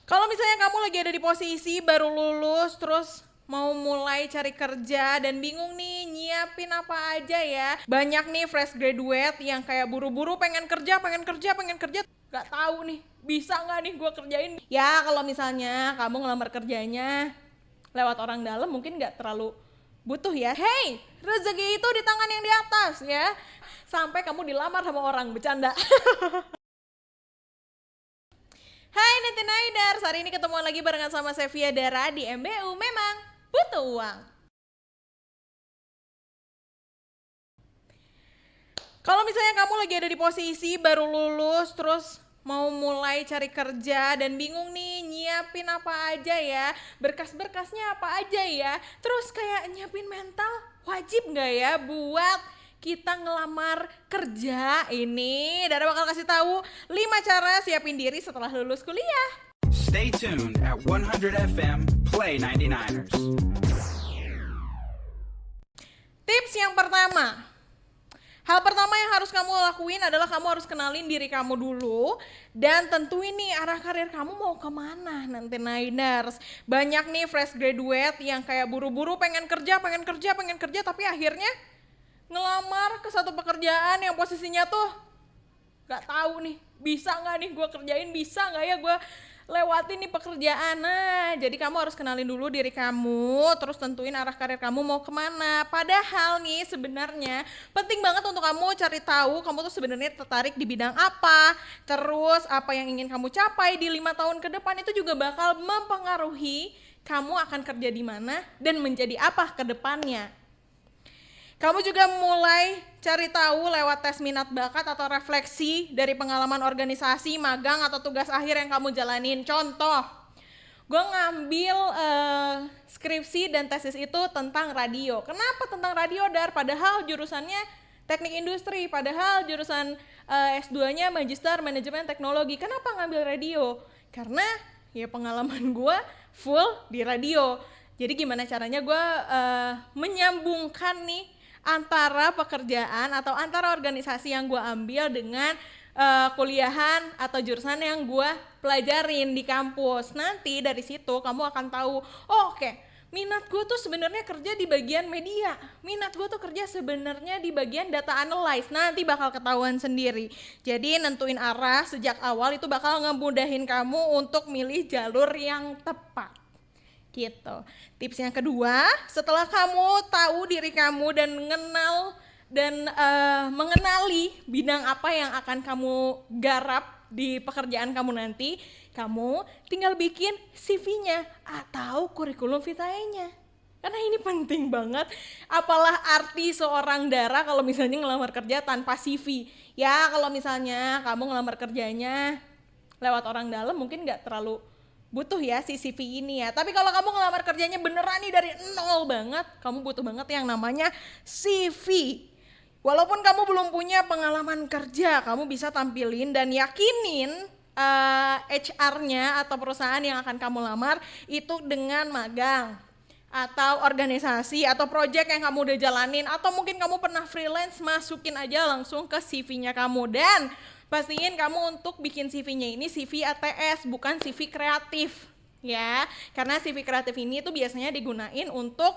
Kalau misalnya kamu lagi ada di posisi baru lulus terus mau mulai cari kerja dan bingung nih nyiapin apa aja ya. Banyak nih fresh graduate yang kayak buru-buru pengen kerja, gak tahu nih bisa nggak nih gue kerjain. Ya kalau misalnya kamu ngelamar kerjanya lewat orang dalam mungkin nggak terlalu butuh ya. Hey, rezeki itu di tangan yang di atas ya. Sampai kamu dilamar sama orang, bercanda. Hai Ninteniders, hari ini ketemuan lagi barengan sama Sevia Dara di MBU Memang Butuh Uang. Kalau misalnya kamu lagi ada di posisi baru lulus terus mau mulai cari kerja dan bingung nih nyiapin apa aja ya, berkas-berkasnya apa aja ya, terus kayak nyiapin mental wajib nggak ya buat kita ngelamar kerja ini. Dara bakal kasih tahu 5 cara siapin diri setelah lulus kuliah. Stay tuned at 100 FM Play 99ers. Tips yang pertama, hal pertama yang harus kamu lakuin adalah kamu harus kenalin diri kamu dulu dan tentuin nih arah karir kamu mau kemana nanti Niners. Banyak nih fresh graduate yang kayak buru-buru pengen kerja tapi akhirnya ngelamar ke satu pekerjaan yang posisinya tuh gak tahu nih bisa nggak nih gue kerjain, bisa nggak ya gue lewatin nih pekerjaan. Nah, jadi kamu harus kenalin dulu diri kamu, terus tentuin arah karir kamu mau kemana. Padahal nih sebenarnya penting banget untuk kamu cari tahu kamu tuh sebenarnya tertarik di bidang apa, terus apa yang ingin kamu capai di 5 tahun ke depan itu juga bakal mempengaruhi kamu akan kerja di mana dan menjadi apa ke depannya. Kamu juga mulai cari tahu lewat tes minat bakat atau refleksi dari pengalaman organisasi, magang, atau tugas akhir yang kamu jalanin. Contoh, gue ngambil skripsi dan tesis itu tentang radio. Kenapa tentang radio, Dar? Padahal jurusannya teknik industri, padahal jurusan S2-nya Magister Manajemen Teknologi. Kenapa ngambil radio? Karena ya pengalaman gue full di radio. Jadi gimana caranya gue menyambungkan nih antara pekerjaan atau antara organisasi yang gue ambil dengan kuliahan atau jurusan yang gue pelajarin di kampus. Nanti dari situ kamu akan tahu, oke, minat gue tuh sebenarnya kerja di bagian media, minat gue tuh kerja sebenarnya di bagian data analyze. Nanti bakal ketahuan sendiri. Jadi nentuin arah sejak awal itu bakal ngemudahin kamu untuk milih jalur yang tepat. Gitu. Tips yang kedua, setelah kamu tahu diri kamu dan mengenali bidang apa yang akan kamu garap di pekerjaan kamu nanti, kamu tinggal bikin CV-nya atau kurikulum vitae-nya. Karena ini penting banget. Apalah arti seorang Dara kalau misalnya ngelamar kerja tanpa CV? Ya kalau misalnya kamu ngelamar kerjanya lewat orang dalam mungkin gak terlalu butuh ya si CV ini ya. Tapi kalau kamu ngelamar kerjanya beneran nih dari nol banget, kamu butuh banget yang namanya CV. Walaupun kamu belum punya pengalaman kerja, kamu bisa tampilin dan yakinin HR-nya atau perusahaan yang akan kamu lamar itu dengan magang atau organisasi atau project yang kamu udah jalanin, atau mungkin kamu pernah freelance, masukin aja langsung ke CV-nya kamu. Dan pastiin kamu untuk bikin CV-nya ini CV ATS, bukan CV kreatif ya. Karena CV kreatif ini tuh biasanya digunain untuk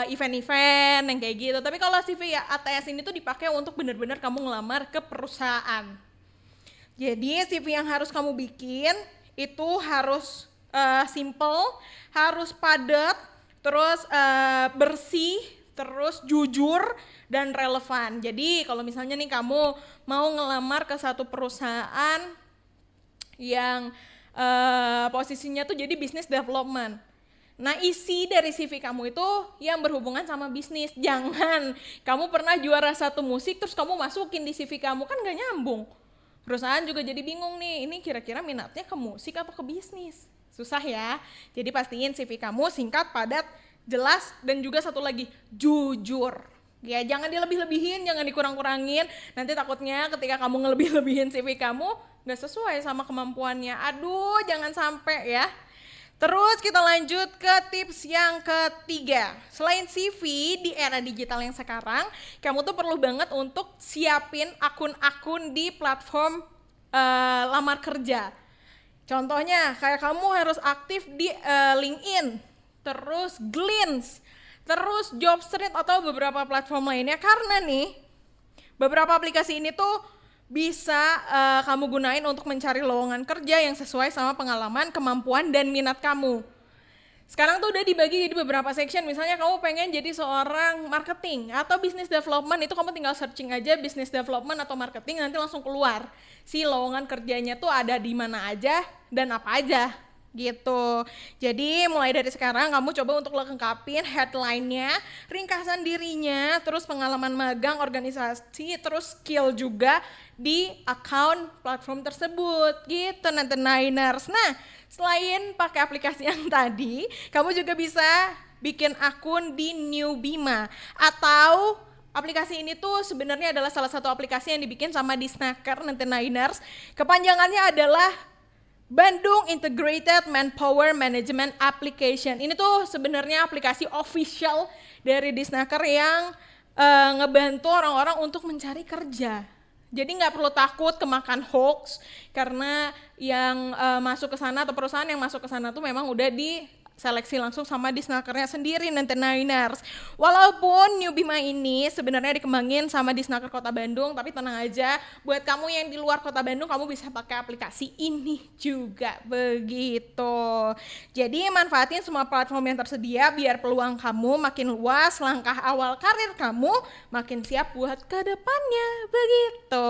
event-event yang kayak gitu. Tapi kalau CV ya ATS ini tuh dipakai untuk benar-benar kamu ngelamar ke perusahaan. Jadi CV yang harus kamu bikin itu harus simple, harus padat, terus bersih, terus jujur dan relevan. Jadi kalau misalnya nih kamu mau ngelamar ke satu perusahaan yang posisinya tuh jadi business development. Nah isi dari CV kamu itu yang berhubungan sama bisnis. Jangan kamu pernah juara satu musik terus kamu masukin di CV kamu, kan gak nyambung. Perusahaan juga jadi bingung nih, ini kira-kira minatnya ke musik atau ke bisnis. Susah ya. Jadi pastiin CV kamu singkat, padat, jelas, dan juga satu lagi, jujur. Ya jangan dilebih-lebihin, jangan dikurang-kurangin. Nanti takutnya ketika kamu ngelebih-lebihin CV kamu gak sesuai sama kemampuannya. Aduh, jangan sampai ya. Terus kita lanjut ke tips yang ketiga. Selain CV di era digital yang sekarang, kamu tuh perlu banget untuk siapin akun-akun di platform lamar kerja. Contohnya kayak kamu harus aktif di LinkedIn, terus Glints, terus Jobstreet atau beberapa platform lainnya, karena nih beberapa aplikasi ini tuh bisa kamu gunain untuk mencari lowongan kerja yang sesuai sama pengalaman, kemampuan, dan minat kamu. Sekarang tuh udah dibagi jadi beberapa section, misalnya kamu pengen jadi seorang marketing atau business development, itu kamu tinggal searching aja business development atau marketing, nanti langsung keluar si lowongan kerjanya tuh ada di mana aja dan apa aja gitu. Jadi mulai dari sekarang kamu coba untuk lengkapin headline-nya, ringkasan dirinya, terus pengalaman magang organisasi, terus skill juga di account platform tersebut gitu nanti Niners. Nah, selain pakai aplikasi yang tadi, kamu juga bisa bikin akun di New Bima, atau aplikasi ini tuh sebenarnya adalah salah satu aplikasi yang dibikin sama Disnaker nanti Niners. Kepanjangannya adalah Bandung Integrated Manpower Management Application. Ini tuh sebenarnya aplikasi official dari Disnaker yang ngebantu orang-orang untuk mencari kerja. Jadi nggak perlu takut kemakan hoax, karena yang masuk ke sana atau perusahaan yang masuk ke sana tuh memang udah diseleksi langsung sama Disnakernya sendiri nanti Niners. Walaupun New Bima ini sebenarnya dikembangin sama Disnaker Kota Bandung, tapi tenang aja, buat kamu yang di luar Kota Bandung kamu bisa pakai aplikasi ini juga begitu. Jadi manfaatin semua platform yang tersedia biar peluang kamu makin luas, langkah awal karir kamu makin siap buat ke depannya begitu.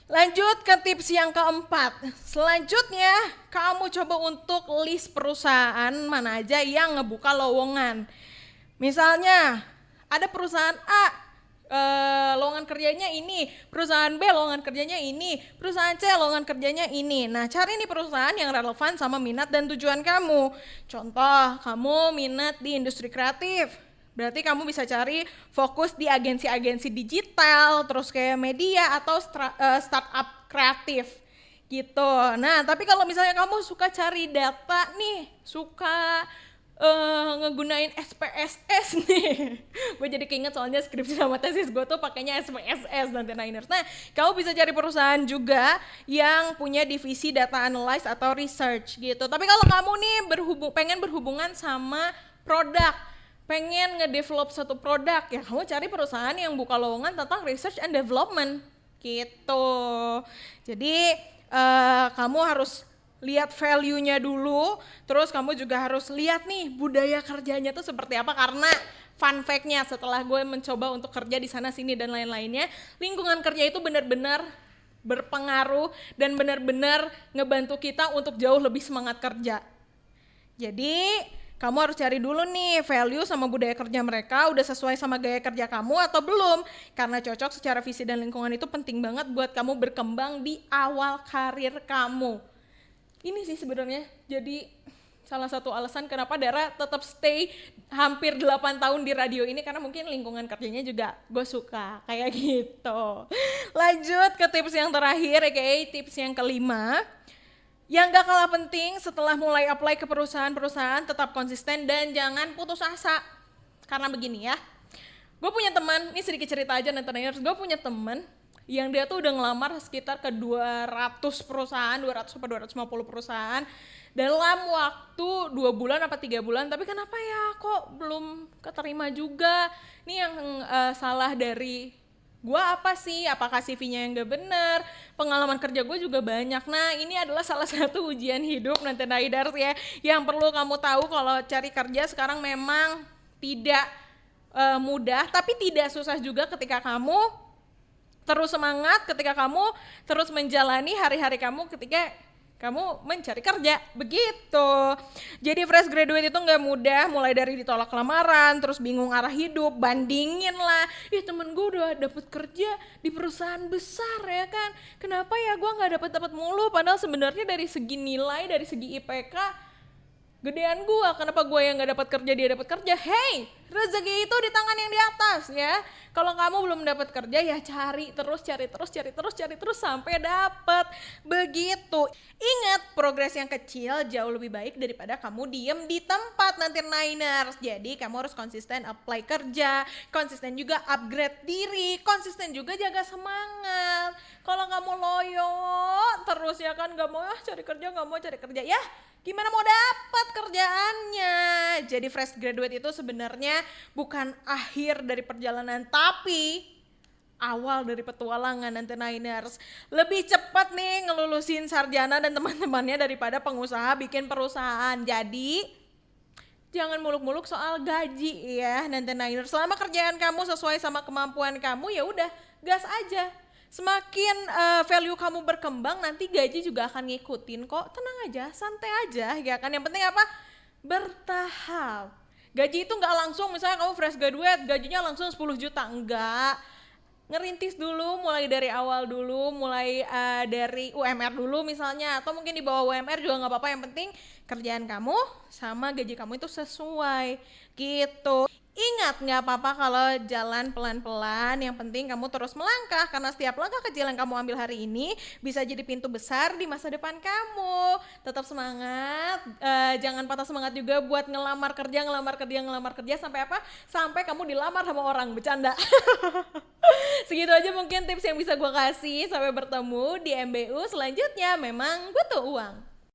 Lanjut ke tips yang keempat. Selanjutnya, kamu coba untuk list perusahaan mana aja yang ngebuka lowongan. Misalnya, ada perusahaan A, lowongan kerjanya ini, perusahaan B lowongan kerjanya ini, perusahaan C lowongan kerjanya ini. Nah, cari nih perusahaan yang relevan sama minat dan tujuan kamu. Contoh, kamu minat di industri kreatif, berarti kamu bisa cari fokus di agensi-agensi digital, terus kayak media atau startup kreatif gitu. Nah, tapi kalau misalnya kamu suka cari data nih, suka ngegunain SPSS nih, gue jadi keinget soalnya skripsi sama tesis gue tuh pakainya SPSS nanti Niners. Nah, kamu bisa cari perusahaan juga yang punya divisi data analysis atau research gitu. Tapi kalau kamu nih pengen berhubungan sama produk, pengen ngedevelop satu produk, ya kamu cari perusahaan yang buka lowongan tentang research and development gitu. Jadi kamu harus lihat value-nya dulu, terus kamu juga harus lihat nih budaya kerjanya tuh seperti apa, karena fun fact-nya setelah gue mencoba untuk kerja di sana sini dan lain-lainnya, lingkungan kerja itu benar-benar berpengaruh dan benar-benar ngebantu kita untuk jauh lebih semangat kerja. Jadi kamu harus cari dulu nih value sama budaya kerja mereka udah sesuai sama gaya kerja kamu atau belum, karena cocok secara visi dan lingkungan itu penting banget buat kamu berkembang di awal karir kamu. Ini sih sebenarnya jadi salah satu alasan kenapa Dara tetap stay hampir 8 tahun di radio ini, karena mungkin lingkungan kerjanya juga gue suka kayak gitu. Lanjut ke tips yang terakhir, tips yang kelima. Yang gak kalah penting setelah mulai apply ke perusahaan-perusahaan, tetap konsisten dan jangan putus asa. Karena begini ya, gue punya teman, ini sedikit cerita aja nanti, gue punya teman yang dia tuh udah ngelamar sekitar ke 200 perusahaan, 200 atau 250 perusahaan dalam waktu 2 bulan apa 3 bulan, tapi kenapa ya kok belum keterima juga. Ini yang salah dari gue apa sih? Apakah CV-nya yang gak bener? Pengalaman kerja gue juga banyak. Nah, ini adalah salah satu ujian hidup nanti Naidars ya, yang perlu kamu tahu kalau cari kerja sekarang memang tidak mudah, tapi tidak susah juga ketika kamu terus semangat, ketika kamu terus menjalani hari-hari kamu ketika kamu mencari kerja, begitu. Jadi fresh graduate itu gak mudah, mulai dari ditolak lamaran, terus bingung arah hidup, bandingin lah, temen gue udah dapet kerja di perusahaan besar ya kan, kenapa ya gue gak dapet mulu, padahal sebenarnya dari segi nilai, dari segi IPK, gedean gua, kenapa gua yang nggak dapat kerja dia dapat kerja? Hey, rezeki itu di tangan yang di atas ya. Kalau kamu belum dapat kerja ya cari terus sampai dapat. Begitu. Ingat, progres yang kecil jauh lebih baik daripada kamu diem di tempat nanti Niners. Jadi kamu harus konsisten apply kerja, konsisten juga upgrade diri, konsisten juga jaga semangat. Kalau kamu loyo terus ya kan, nggak mau cari kerja ya, gimana mau dapat kerjaannya? Jadi fresh graduate itu sebenarnya bukan akhir dari perjalanan, tapi awal dari petualangan nanti Niners. Lebih cepat nih ngelulusin sarjana dan teman-temannya daripada pengusaha bikin perusahaan. Jadi jangan muluk-muluk soal gaji ya nanti Niners. Selama kerjaan kamu sesuai sama kemampuan kamu ya udah gas aja. Semakin value kamu berkembang, nanti gaji juga akan ngikutin kok. Tenang aja, santai aja ya kan. Yang penting apa? Bertahap. Gaji itu nggak langsung, misalnya kamu fresh graduate gajinya langsung 10 juta, enggak. Ngerintis dulu, mulai dari awal dulu, mulai dari UMR dulu misalnya, atau mungkin di bawah UMR juga nggak apa-apa, yang penting kerjaan kamu sama gaji kamu itu sesuai gitu. Ingat, nggak apa-apa kalau jalan pelan-pelan, yang penting kamu terus melangkah, karena setiap langkah kecil yang kamu ambil hari ini bisa jadi pintu besar di masa depan kamu. Tetap semangat, jangan patah semangat juga buat ngelamar kerja sampai apa? Sampai kamu dilamar sama orang, bercanda. Segitu aja mungkin tips yang bisa gue kasih, sampai bertemu di MBU selanjutnya, memang butuh uang.